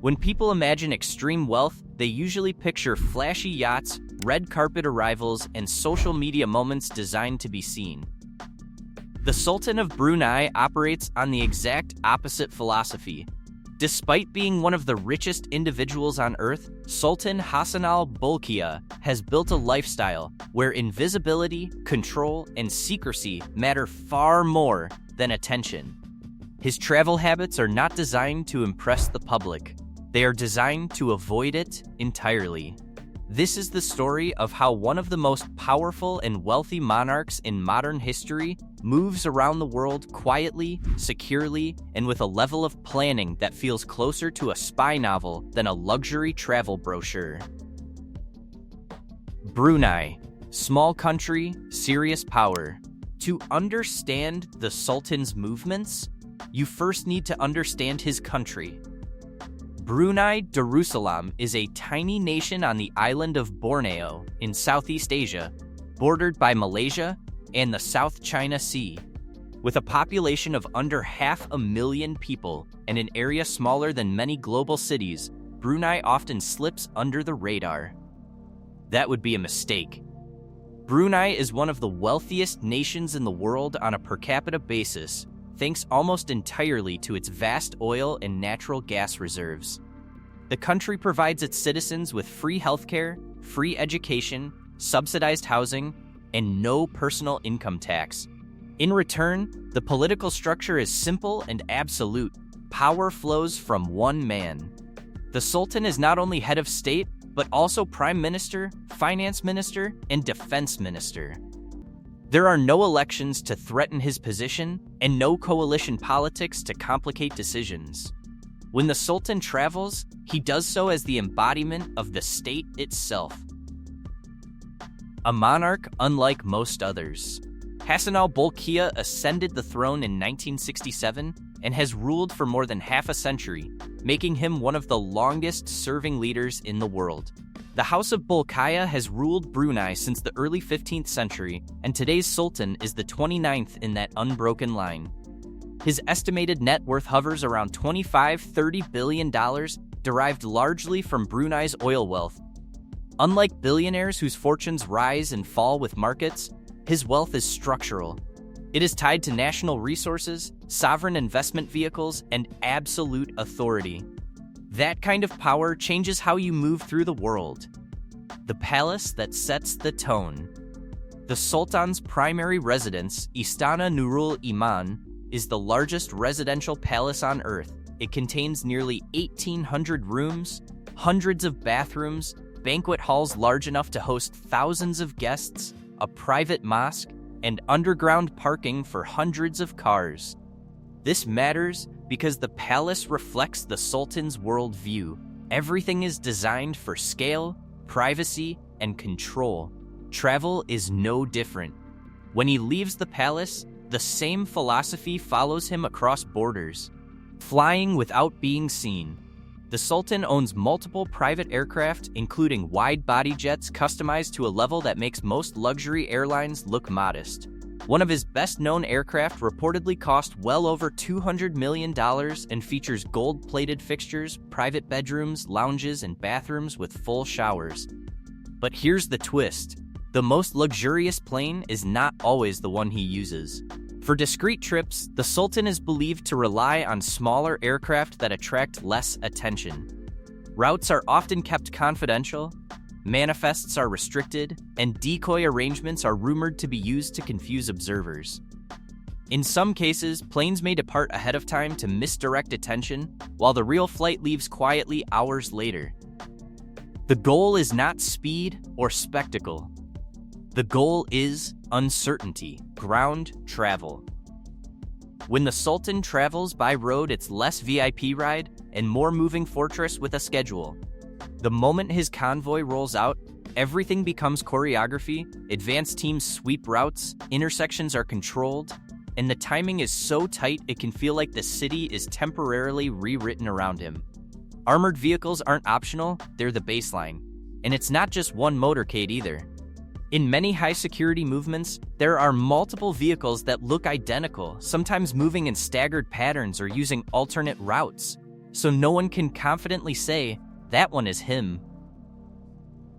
When people imagine extreme wealth, they usually picture flashy yachts, red carpet arrivals, and social media moments designed to be seen. The Sultan of Brunei operates on the exact opposite philosophy. Despite being one of the richest individuals on earth, Sultan Hassanal Bolkiah has built a lifestyle where invisibility, control, and secrecy matter far more than attention. His travel habits are not designed to impress the public. They are designed to avoid it entirely. This is the story of how one of the most powerful and wealthy monarchs in modern history moves around the world quietly, securely, and with a level of planning that feels closer to a spy novel than a luxury travel brochure. Brunei, small country, serious power. To understand the Sultan's movements, you first need to understand his country. Brunei Darussalam is a tiny nation on the island of Borneo in Southeast Asia, bordered by Malaysia and the South China Sea. With a population of under 500,000 people and an area smaller than many global cities, Brunei often slips under the radar. That would be a mistake. Brunei is one of the wealthiest nations in the world on a per capita basis, thanks almost entirely to its vast oil and natural gas reserves. The country provides its citizens with free healthcare, free education, subsidized housing, and no personal income tax. In return, the political structure is simple and absolute. Power flows from one man. The Sultan is not only head of state, but also prime minister, finance minister, and defense minister. There are no elections to threaten his position, and no coalition politics to complicate decisions. When the Sultan travels, he does so as the embodiment of the state itself. A monarch unlike most others. Hassanal Bolkiah ascended the throne in 1967 and has ruled for more than half a century, making him one of the longest-serving leaders in the world. The House of Bolkiah has ruled Brunei since the early 15th century, and today's Sultan is the 29th in that unbroken line. His estimated net worth hovers around $25–30 billion, derived largely from Brunei's oil wealth. Unlike billionaires whose fortunes rise and fall with markets, his wealth is structural. It is tied to national resources, sovereign investment vehicles, and absolute authority. That kind of power changes how you move through the world. The palace that sets the tone. The Sultan's primary residence, Istana Nurul Iman, is the largest residential palace on earth. It contains nearly 1,800 rooms, hundreds of bathrooms, banquet halls large enough to host thousands of guests, a private mosque, and underground parking for hundreds of cars. This matters because the palace reflects the Sultan's worldview. Everything is designed for scale, privacy, and control. Travel is no different. When he leaves the palace, the same philosophy follows him across borders. Flying without being seen. The Sultan owns multiple private aircraft, including wide-body jets customized to a level that makes most luxury airlines look modest. One of his best-known aircraft reportedly cost well over $200 million and features gold-plated fixtures, private bedrooms, lounges, and bathrooms with full showers. But here's the twist. The most luxurious plane is not always the one he uses. For discreet trips, the Sultan is believed to rely on smaller aircraft that attract less attention. Routes are often kept confidential, manifests are restricted, and decoy arrangements are rumored to be used to confuse observers. In some cases, planes may depart ahead of time to misdirect attention, while the real flight leaves quietly hours later. The goal is not speed or spectacle. The goal is uncertainty, ground travel. When the Sultan travels by road, it's less VIP ride and more moving fortress with a schedule. The moment his convoy rolls out, everything becomes choreography, advanced teams sweep routes, intersections are controlled, and the timing is so tight it can feel like the city is temporarily rewritten around him. Armored vehicles aren't optional, they're the baseline. And it's not just one motorcade either. In many high-security movements, there are multiple vehicles that look identical, sometimes moving in staggered patterns or using alternate routes. so no one can confidently say, that one is him.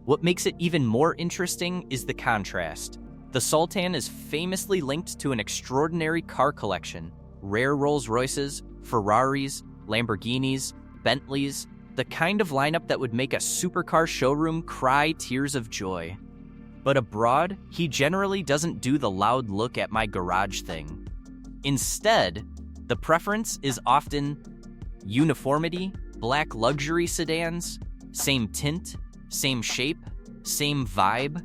What makes it even more interesting is the contrast. The Sultan is famously linked to an extraordinary car collection: rare Rolls-Royces, Ferraris, Lamborghinis, Bentleys, the kind of lineup that would make a supercar showroom cry tears of joy. But abroad, he generally doesn't do the loud look at my garage thing. Instead, the preference is often uniformity, black luxury sedans, same tint, same shape, same vibe.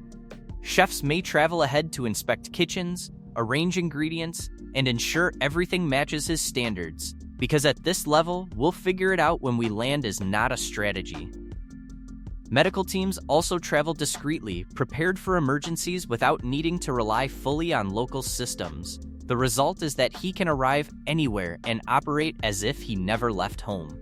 Chefs may travel ahead to inspect kitchens, arrange ingredients, and ensure everything matches his standards, because at this level, we'll figure it out when we land is not a strategy. Medical teams also travel discreetly, prepared for emergencies without needing to rely fully on local systems. The result is that he can arrive anywhere and operate as if he never left home.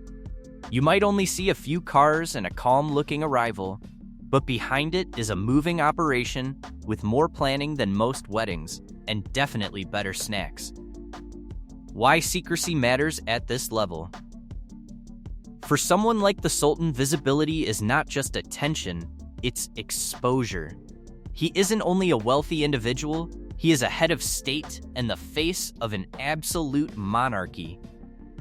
You might only see a few cars and a calm-looking arrival, but behind it is a moving operation with more planning than most weddings, and definitely better snacks. Why secrecy matters at this level. For someone like the Sultan, visibility is not just attention, it's exposure. He isn't only a wealthy individual, he is a head of state and the face of an absolute monarchy.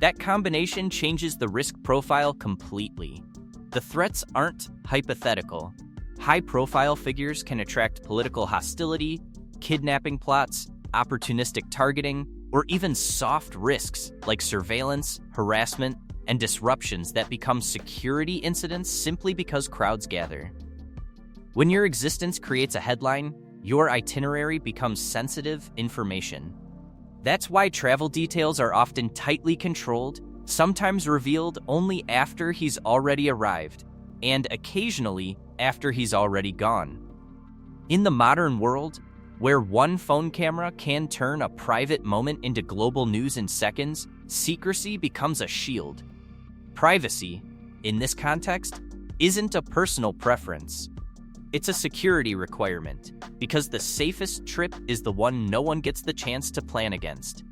That combination changes the risk profile completely. The threats aren't hypothetical. High-profile figures can attract political hostility, kidnapping plots, opportunistic targeting, or even soft risks like surveillance, harassment, and disruptions that become security incidents simply because crowds gather. When your existence creates a headline, your itinerary becomes sensitive information. That's why travel details are often tightly controlled, sometimes revealed only after he's already arrived, and occasionally after he's already gone. In the modern world, where one phone camera can turn a private moment into global news in seconds, secrecy becomes a shield. Privacy, in this context, isn't a personal preference. It's a security requirement, because the safest trip is the one no one gets the chance to plan against.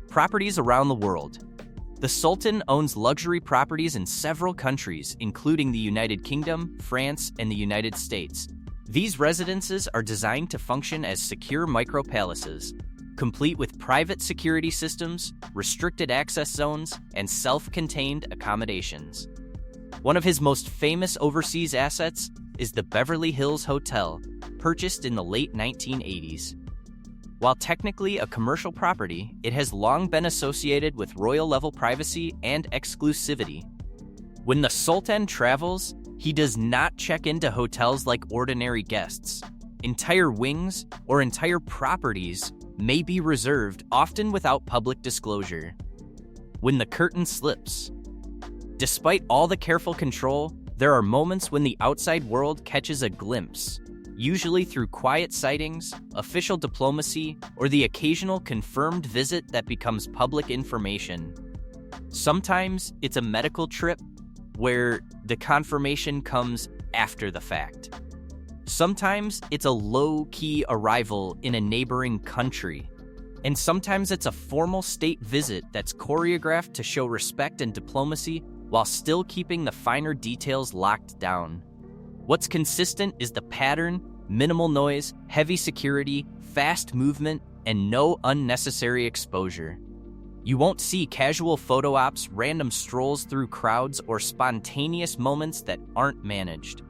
Properties around the world. The Sultan owns luxury properties in several countries, including the United Kingdom, France, and the United States. These residences are designed to function as secure micro-palaces, complete with private security systems, restricted access zones, and self-contained accommodations. One of his most famous overseas assets is the Beverly Hills Hotel, purchased in the late 1980s. While technically a commercial property, it has long been associated with royal-level privacy and exclusivity. When the Sultan travels, he does not check into hotels like ordinary guests. Entire wings or entire properties may be reserved, often without public disclosure. When the curtain slips. Despite all the careful control, there are moments when the outside world catches a glimpse, usually through quiet sightings, official diplomacy, or the occasional confirmed visit that becomes public information. Sometimes it's a medical trip where the confirmation comes after the fact. Sometimes it's a low-key arrival in a neighboring country. And sometimes it's a formal state visit that's choreographed to show respect and diplomacy while still keeping the finer details locked down. What's consistent is the pattern: minimal noise, heavy security, fast movement, and no unnecessary exposure. You won't see casual photo ops, random strolls through crowds, or spontaneous moments that aren't managed.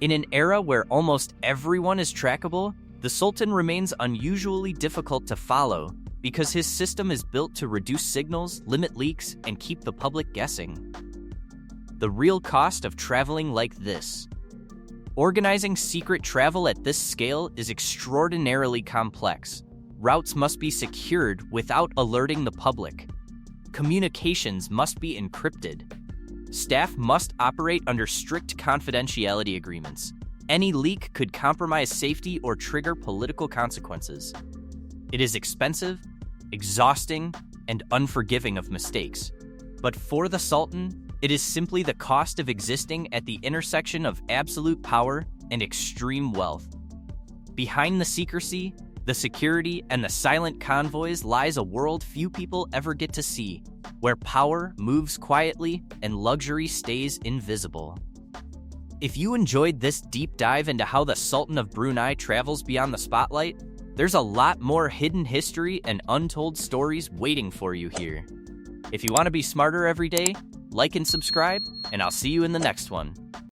In an era where almost everyone is trackable, the Sultan remains unusually difficult to follow because his system is built to reduce signals, limit leaks, and keep the public guessing. The real cost of traveling like this. Organizing secret travel at this scale is extraordinarily complex. Routes must be secured without alerting the public. Communications must be encrypted. Staff must operate under strict confidentiality agreements. Any leak could compromise safety or trigger political consequences. It is expensive, exhausting, and unforgiving of mistakes. But for the Sultan, it is simply the cost of existing at the intersection of absolute power and extreme wealth. Behind the secrecy, the security, and the silent convoys lies a world few people ever get to see, where power moves quietly and luxury stays invisible. If you enjoyed this deep dive into how the Sultan of Brunei travels beyond the spotlight, there's a lot more hidden history and untold stories waiting for you here. If you want to be smarter every day, like and subscribe, and I'll see you in the next one.